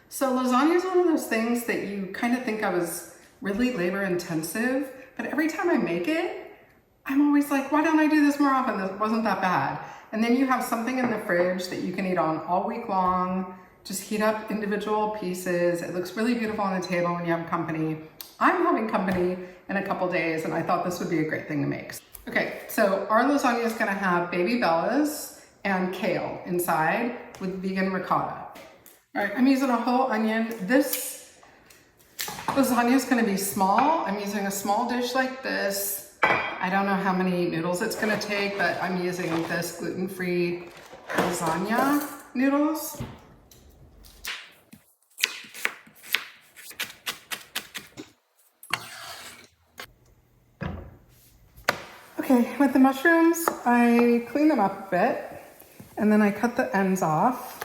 So lasagna is one of those things that you kind of think of as really labor intensive, but every time I make it, I'm always like, why don't I do this more often? This wasn't that bad. And then you have something in the fridge that you can eat on all week long. Just heat up individual pieces. It looks really beautiful on the table when you have company. I'm having company in a couple days, and I thought this would be a great thing to make. Okay, so our lasagna is gonna have baby bellas and kale inside with vegan ricotta. All right, I'm using a whole onion. This lasagna is gonna be small. I'm using a small dish like this. I don't know how many noodles it's gonna take, but I'm using this gluten-free lasagna noodles. Okay, with the mushrooms, I clean them up a bit, and then I cut the ends off.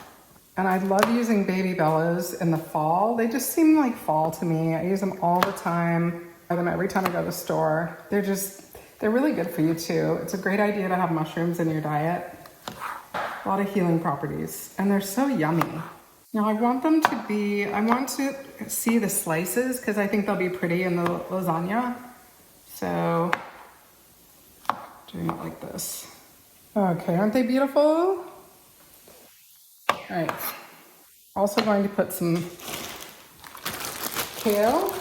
And I love using baby bellas in the fall. They just seem like fall to me. I use them all the time. I buy them every time I go to the store. They're really good for you too. It's a great idea to have mushrooms in your diet. A lot of healing properties, and they're so yummy. Now I want to see the slices because I think they'll be pretty in the lasagna. So, doing it like this. Okay, aren't they beautiful? All right, also going to put some kale.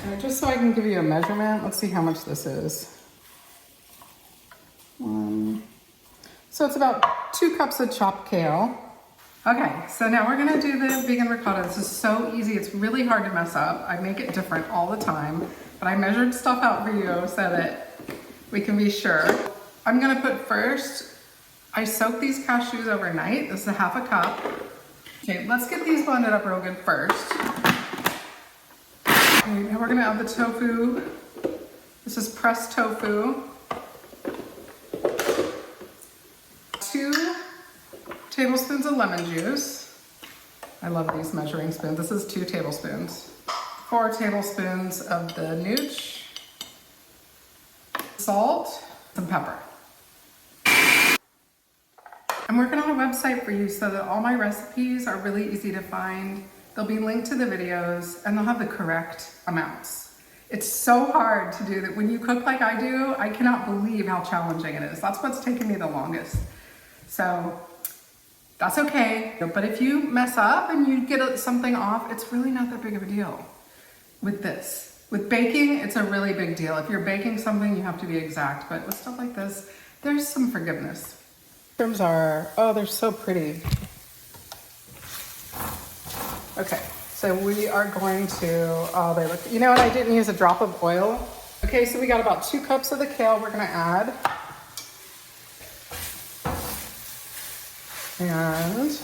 And just so I can give you a measurement, let's see how much this is. So it's about 2 cups of chopped kale. Okay, so now we're gonna do the vegan ricotta. This is so easy, it's really hard to mess up. I make it different all the time, but I measured stuff out for you so that we can be sure. I'm gonna put first, I soak these cashews overnight. This is a half a cup. Okay, let's get these blended up real good first. Okay, now we're gonna add the tofu. This is pressed tofu. 2 tablespoons of lemon juice. I love these measuring spoons. This is 2 tablespoons. 4 tablespoons of the nooch. Salt, some pepper. I'm working on a website for you so that all my recipes are really easy to find. They'll be linked to the videos and they'll have the correct amounts. It's so hard to do that. When you cook like I do, I cannot believe how challenging it is. That's what's taken me the longest. So that's okay. But if you mess up and you get something off, it's really not that big of a deal with this. With baking, it's a really big deal. If you're baking something, you have to be exact. But with stuff like this, there's some forgiveness. Mushrooms are, oh, they're so pretty. Okay, so we are going to, oh, they look, you know what? I didn't use a drop of oil. Okay, so we got about 2 cups of the kale we're gonna add. And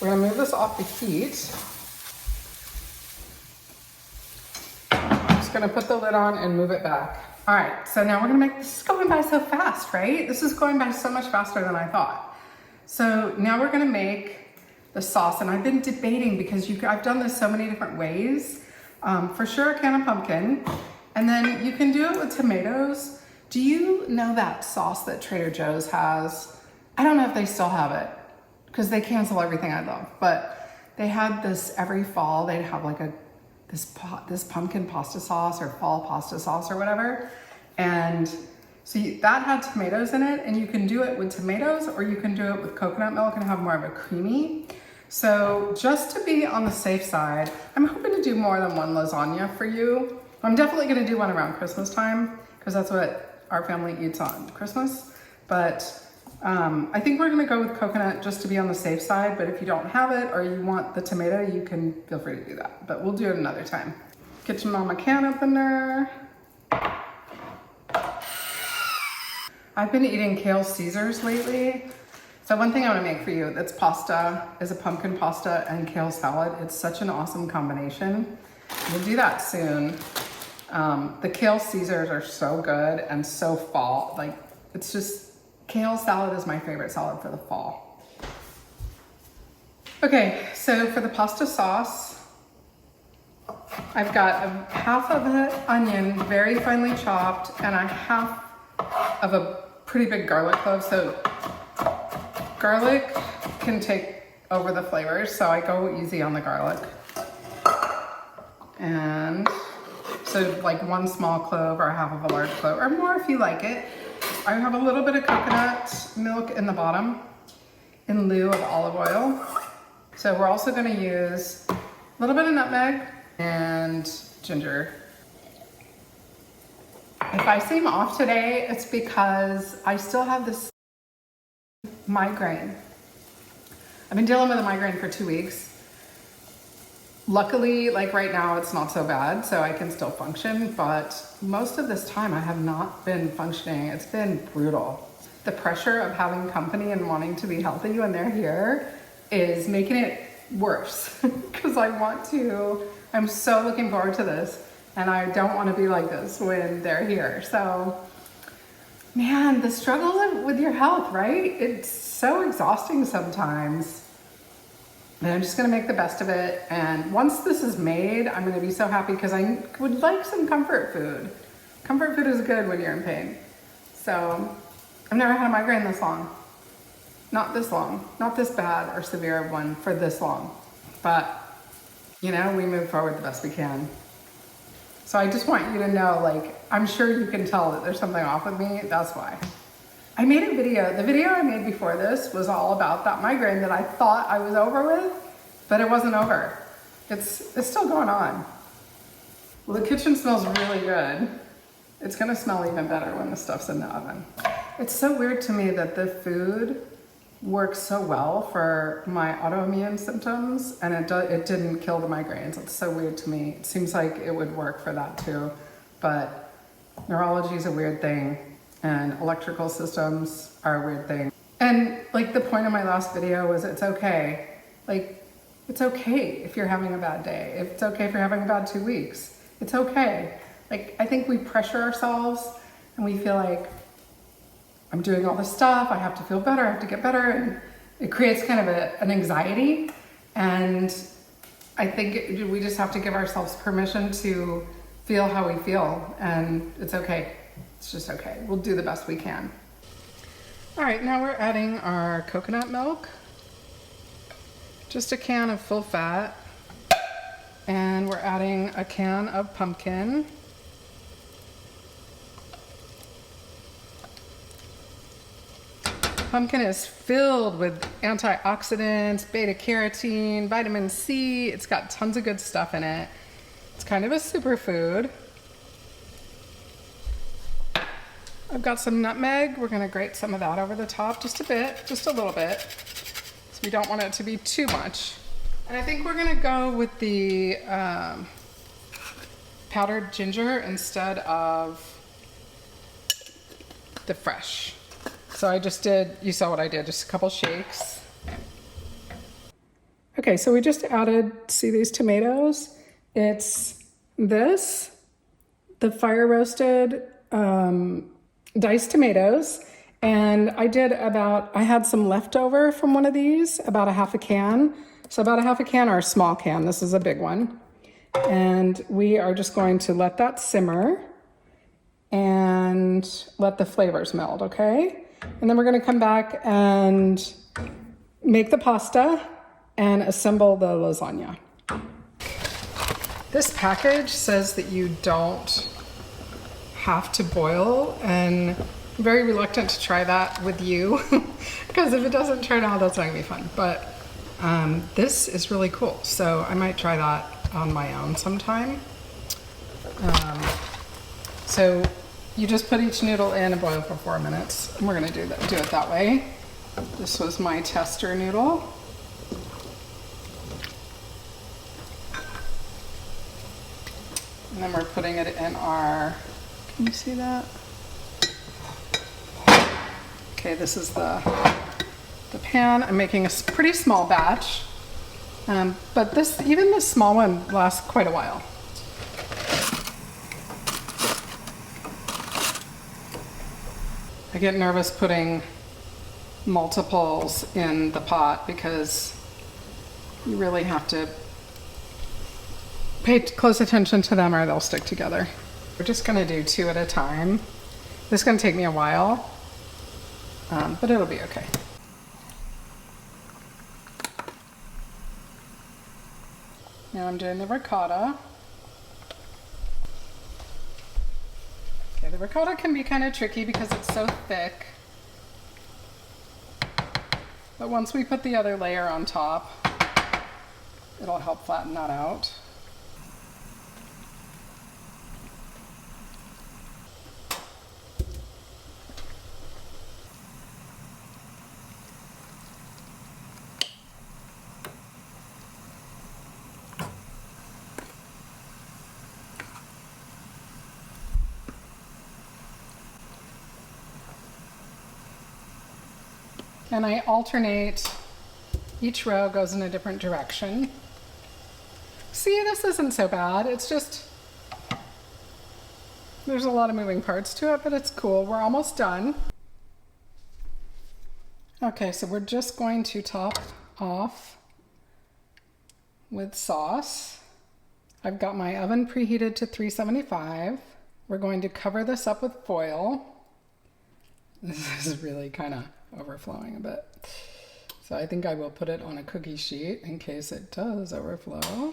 we're gonna move this off the heat. I'm just gonna put the lid on and move it back. All right, so now we're gonna make, this is going by so fast, right? This is going by so much faster than I thought. So now we're gonna make the sauce, and I've been debating because I've done this so many different ways. For sure a can of pumpkin, and then you can do it with tomatoes. Do you know that sauce that Trader Joe's has? I don't know if they still have it, because they cancel everything I love, but they had this every fall. They'd have like this pumpkin pasta sauce or fall pasta sauce or whatever. And so that had tomatoes in it, and you can do it with tomatoes or you can do it with coconut milk and have more of a creamy. So just to be on the safe side, I'm hoping to do more than one lasagna for you. I'm definitely gonna do one around Christmas time because that's what our family eats on Christmas. But I think we're gonna go with coconut just to be on the safe side, but if you don't have it or you want the tomato, you can feel free to do that, but we'll do it another time. Get your mama can opener. I've been eating kale Caesars lately. So one thing I wanna make for you that's pasta is a pumpkin pasta and kale salad. It's such an awesome combination. We'll do that soon. The kale Caesars are so good and so fall, like it's just, kale salad is my favorite salad for the fall. Okay, so for the pasta sauce, I've got a half of an onion, very finely chopped, and a half of a pretty big garlic clove. So garlic can take over the flavors, so I go easy on the garlic. And so like one small clove or half of a large clove, or more if you like it. I have a little bit of coconut milk in the bottom in lieu of olive oil. So we're also gonna use a little bit of nutmeg and ginger. If I seem off today, it's because I still have this migraine. I've been dealing with a migraine for 2 weeks. Luckily, like right now, it's not so bad, so I can still function, but most of this time I have not been functioning. It's been brutal. The pressure of having company and wanting to be healthy when they're here is making it worse because I'm so looking forward to this, and I don't want to be like this when they're here. So, man, the struggle with your health, right? It's so exhausting sometimes. And I'm just gonna make the best of it. And once this is made, I'm gonna be so happy because I would like some comfort food. Comfort food is good when you're in pain. So I've never had a migraine this long. Not this long, not this bad or severe one for this long. But you know, we move forward the best we can. So I just want you to know, like, I'm sure you can tell that there's something off with me. That's why. I made a video. The video I made before this was all about that migraine that I thought I was over with, but it wasn't over. It's still going on. Well, the kitchen smells really good. It's gonna smell even better when the stuff's in the oven. It's so weird to me that the food works so well for my autoimmune symptoms, and it didn't kill the migraines. It's so weird to me. It seems like it would work for that too, but neurology is a weird thing. And electrical systems are a weird thing. And like the point of my last video was it's okay. Like, it's okay if you're having a bad day. It's okay if you're having a bad 2 weeks. It's okay. Like, I think we pressure ourselves and we feel like I'm doing all this stuff, I have to feel better, I have to get better. And it creates kind of an anxiety. And I think we just have to give ourselves permission to feel how we feel, and it's okay. It's just okay. We'll do the best we can. All right, now we're adding our coconut milk. Just a can of full fat. And we're adding a can of pumpkin. Pumpkin is filled with antioxidants, beta carotene, vitamin C. It's got tons of good stuff in it. It's kind of a superfood. I've got some nutmeg. We're gonna grate some of that over the top, just a bit, just a little bit. So we don't want it to be too much. And I think we're gonna go with the powdered ginger instead of the fresh. So I just did, you saw what I did, just a couple shakes. Okay, so we just added, see these tomatoes? It's this, the fire roasted diced tomatoes, and I had some leftover from one of these, about a half a can. So about a half a can or a small can, this is a big one. And we are just going to let that simmer and let the flavors meld, okay? And then we're gonna come back and make the pasta and assemble the lasagna. This package says that you don't have to boil, and I'm very reluctant to try that with you because if it doesn't turn out, that's not gonna be fun. But this is really cool, so I might try that on my own sometime. So you just put each noodle in and boil for 4 minutes, and we're gonna do it that way. This was my tester noodle. And then we're putting it in our, can you see that? Okay, this is the pan. I'm making a pretty small batch, but even this small one lasts quite a while. I get nervous putting multiples in the pot because You really have to pay close attention to them or they'll stick together. We're just gonna do 2 at a time. This is gonna take me a while, but it'll be okay. Now I'm doing the ricotta. Okay, the ricotta can be kind of tricky because it's so thick. But once we put the other layer on top, it'll help flatten that out. And I alternate, each row goes in a different direction. See, this isn't so bad. It's just, there's a lot of moving parts to it, but it's cool. We're almost done. Okay, so we're just going to top off with sauce. I've got my oven preheated to 375. We're going to cover this up with foil. This is really kind of overflowing a bit. So I think I will put it on a cookie sheet in case it does overflow.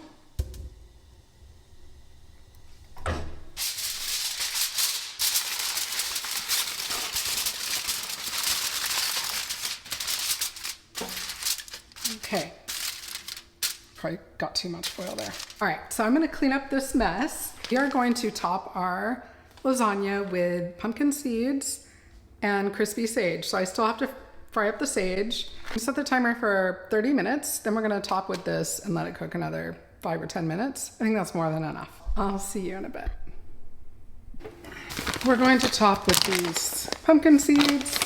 Okay, probably got too much foil there. All right, so I'm gonna clean up this mess. We are going to top our lasagna with pumpkin seeds and crispy sage. So I still have to fry up the sage. Set the timer for 30 minutes. Then we're gonna top with this and let it cook another 5 or 10 minutes. I think that's more than enough. I'll see you in a bit. We're going to top with these pumpkin seeds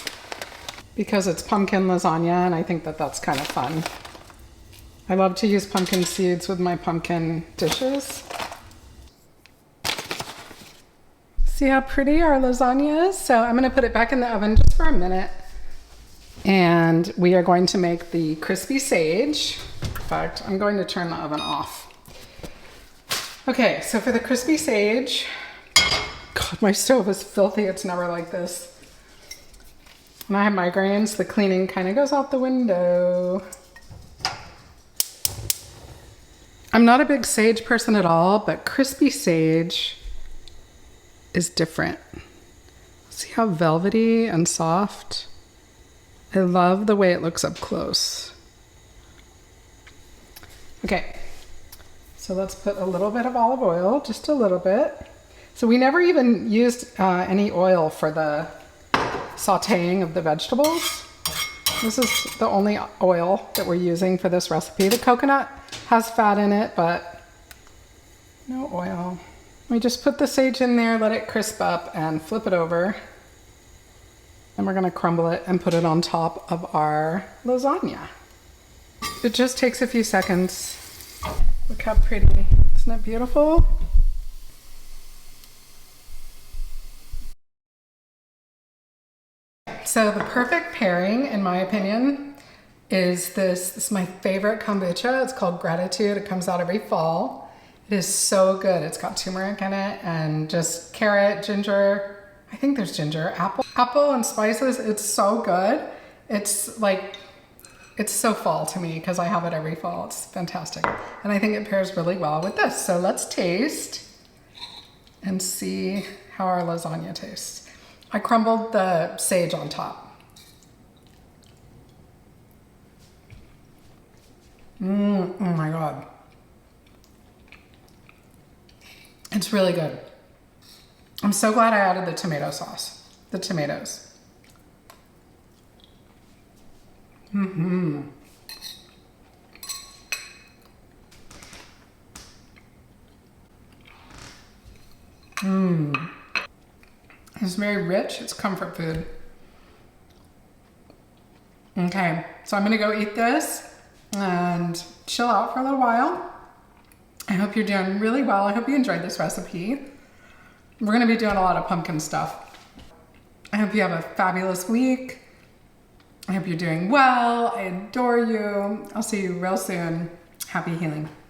because it's pumpkin lasagna and I think that that's kind of fun. I love to use pumpkin seeds with my pumpkin dishes. See how pretty our lasagna is? So I'm gonna put it back in the oven just for a minute. And we are going to make the crispy sage. In fact, I'm going to turn the oven off. Okay, so for the crispy sage, God, my stove is filthy. It's never like this. When I have migraines, the cleaning kind of goes out the window. I'm not a big sage person at all, but crispy sage is different. See how velvety and soft? I love the way it looks up close. Okay, so let's put a little bit of olive oil, just a little bit. So we never even used any oil for the sauteing of the vegetables. This is the only oil that we're using for this recipe. The coconut has fat in it, but no oil. We just put the sage in there, let it crisp up, and flip it over. And we're gonna crumble it and put it on top of our lasagna. It just takes a few seconds. Look how pretty. Isn't it beautiful? So the perfect pairing, in my opinion, is this. This is my favorite kombucha. It's called Gratitude. It comes out every fall. It is so good. It's got turmeric in it and just carrot, ginger. I think there's ginger, apple and spices. It's so good. It's like, it's so fall to me because I have it every fall. It's fantastic. And I think it pairs really well with this. So let's taste and see how our lasagna tastes. I crumbled the sage on top. Oh my God. It's really good. I'm so glad I added the tomato sauce, the tomatoes. It's very rich. It's comfort food. Okay, so I'm gonna go eat this and chill out for a little while. I hope you're doing really well. I hope you enjoyed this recipe. We're gonna be doing a lot of pumpkin stuff. I hope you have a fabulous week. I hope you're doing well. I adore you. I'll see you real soon. Happy healing.